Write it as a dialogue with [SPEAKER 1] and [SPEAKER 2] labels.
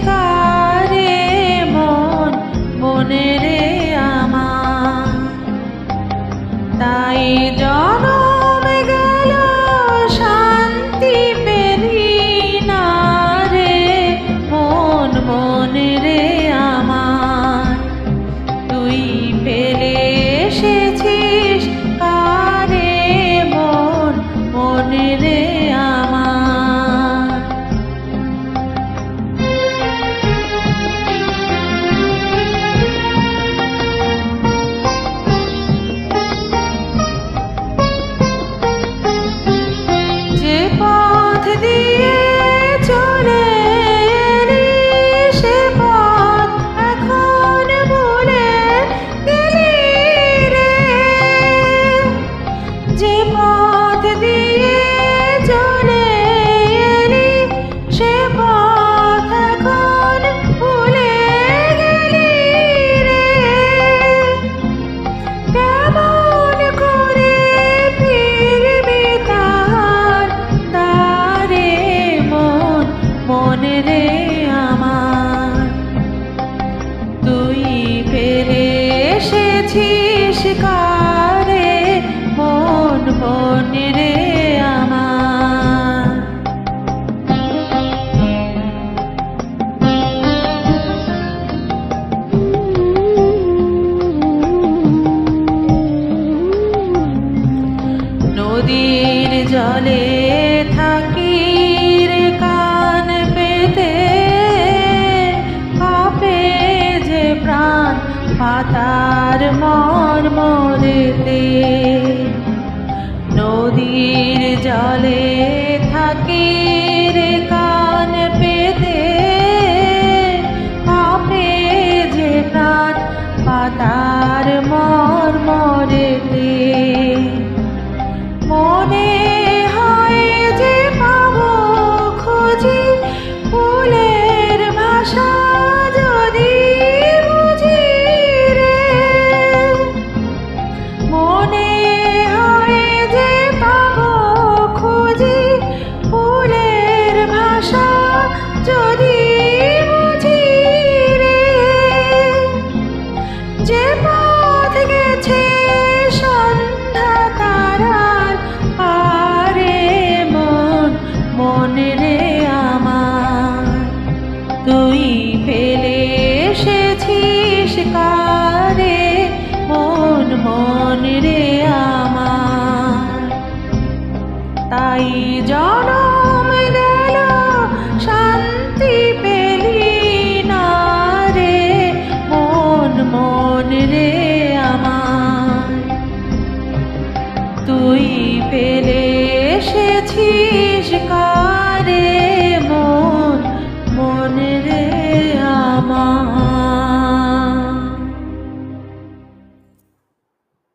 [SPEAKER 1] কারে মন মনে রে আমার। তাই জনম গেল শান্তি পেলি না রে মন মনে রে আমার। তুই ফেলে এসেছিস কারে মন মনে রে আমার। যে পথ দিয়ে চলে এলি সে পথ এখন ভুলে গেলি রে। যে পথ দিয়ে চলে এলি সে পথ এখন ভুলে গেলি রে। কেমন করে ফিরবি তার তারে মন মনে রে আমার। তুই ফেলে এসেছিস কারে মন মনে রে আমার। নদীর জলে থাকি রে কান পেতে কাঁপে যে প্রাণ পাতার মর্মরেতে। নদীর জলে থাকি রে কান পেতে কাঁপে যে প্রাণ পাতার মর্মরেতে। মনে হয় যে পাবো খুঁজি ফুলের ভাষা যদি বুঝি রে। মনে হয় যে পাবো খুঁজি ফুলের ভাষা যদি বুঝি রে। যে পথ গেছে সন্ধ্যা তারার পারে মন মনে রে আমার। তুই ফেলে এসেছিস কারে মন মনে রে